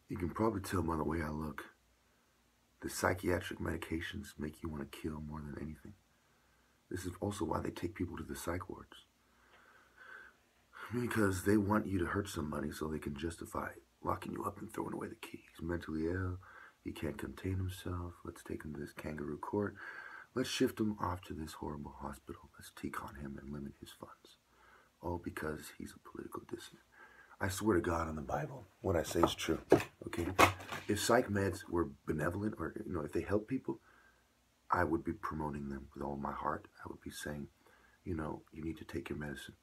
You can probably tell by the way I look. The psychiatric medications make you want to kill more than anything. This is also why they take people to the psych wards. Because they want you to hurt somebody so they can justify locking you up and throwing away the key. He's mentally ill. He can't contain himself. Let's take him to this kangaroo court. Let's shift him off to this horrible hospital. Let's take on him and limit his funds. All because he's a political dissident. I swear to God on the Bible, what I say is true, okay? If psych meds were benevolent or, if they help people, I would be promoting them with all my heart. I would be saying, you need to take your medicine.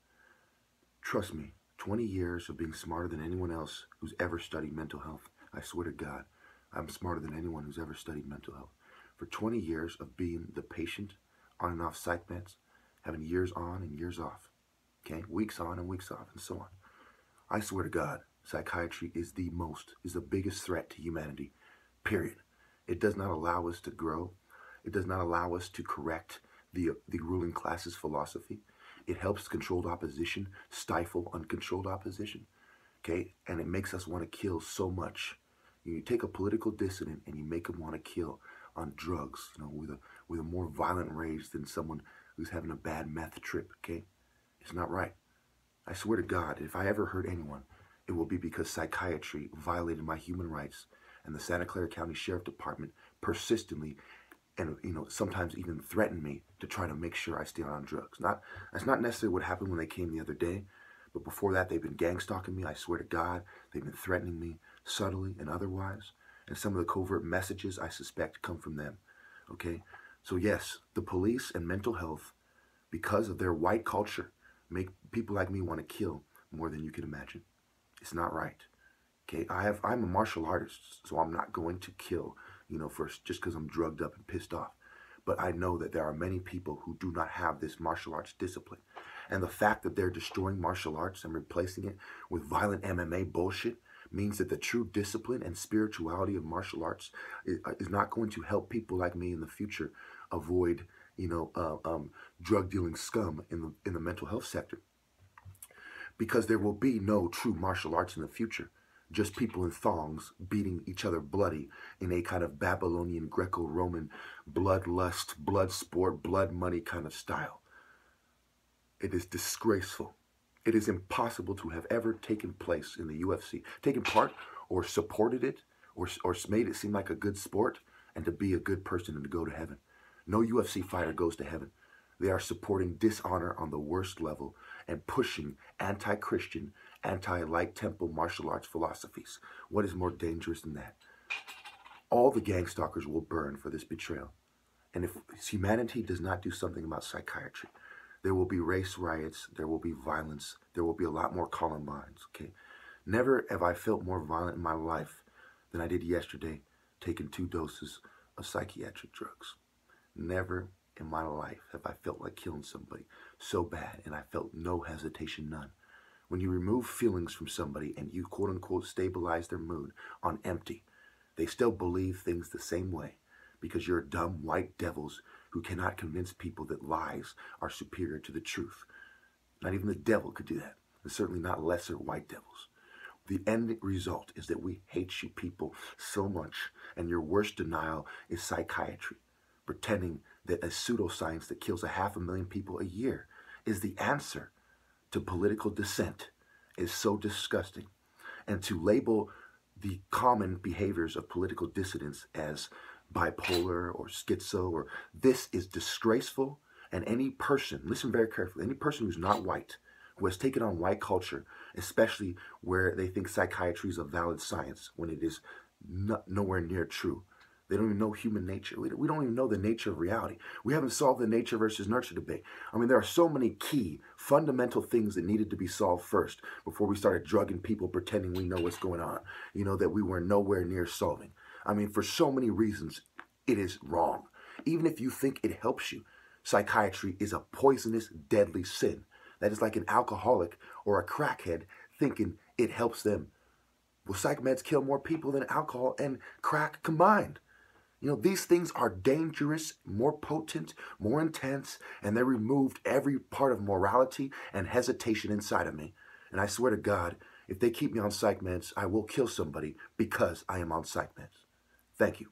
Trust me, 20 years of being smarter than anyone else who's ever studied mental health. I swear to God, I'm smarter than anyone who's ever studied mental health. For 20 years of being the patient on and off psych meds, having years on and years off, okay? Weeks on and weeks off and so on. I swear to God, psychiatry is the biggest threat to humanity, period. It does not allow us to grow. It does not allow us to correct the ruling class's philosophy. It helps controlled opposition stifle uncontrolled opposition, okay? And it makes us want to kill so much. You take a political dissident and you make them want to kill on drugs, with a more violent rage than someone who's having a bad meth trip, okay? It's not right. I swear to God, if I ever hurt anyone, it will be because psychiatry violated my human rights and the Santa Clara County Sheriff Department persistently and, sometimes even threatened me to try to make sure I stay on drugs. That's not necessarily what happened when they came the other day, but before that, they've been gang stalking me. I swear to God, they've been threatening me subtly and otherwise. And some of the covert messages I suspect come from them, okay? So yes, the police and mental health, because of their white culture, make people like me want to kill more than you can imagine. It's not right. Okay, I'm a martial artist, so I'm not going to kill, just because I'm drugged up and pissed off. But I know that there are many people who do not have this martial arts discipline. And the fact that they're destroying martial arts and replacing it with violent MMA bullshit means that the true discipline and spirituality of martial arts is not going to help people like me in the future avoid drug dealing scum in the mental health sector, because there will be no true martial arts in the future. Just people in thongs beating each other bloody in a kind of Babylonian Greco-Roman bloodlust, blood sport, blood money kind of style. It is disgraceful. It is impossible to have ever taken place in the UFC, taken part or supported it or made it seem like a good sport and to be a good person and to go to heaven. No UFC fighter goes to heaven. They are supporting dishonor on the worst level and pushing anti-Christian, anti-light temple martial arts philosophies. What is more dangerous than that? All the gang stalkers will burn for this betrayal. And if humanity does not do something about psychiatry, there will be race riots, there will be violence, there will be a lot more Columbines, okay? Never have I felt more violent in my life than I did yesterday taking 2 doses of psychiatric drugs. Never in my life have I felt like killing somebody so bad, and I felt no hesitation, none. When you remove feelings from somebody and you quote-unquote stabilize their mood on empty, they still believe things the same way because you're dumb white devils who cannot convince people that lies are superior to the truth. Not even the devil could do that, and certainly not lesser white devils. The end result is that we hate you people so much, and your worst denial is psychiatry. Pretending that a pseudoscience that kills 500,000 people a year is the answer to political dissent is so disgusting. And to label the common behaviors of political dissidents as bipolar or schizo, or this is disgraceful. And any person, listen very carefully, any person who's not white, who has taken on white culture, especially where they think psychiatry is a valid science when it is nowhere near true. They don't even know human nature. We don't even know the nature of reality. We haven't solved the nature versus nurture debate. I mean, there are so many key, fundamental things that needed to be solved first before we started drugging people pretending we know what's going on, that we were nowhere near solving. I mean, for so many reasons, it is wrong. Even if you think it helps you, psychiatry is a poisonous, deadly sin. That is like an alcoholic or a crackhead thinking it helps them. Will psych meds kill more people than alcohol and crack combined? These things are dangerous, more potent, more intense, and they removed every part of morality and hesitation inside of me. And I swear to God, If they keep me on psych meds, I will kill somebody because I am on psych meds. Thank you.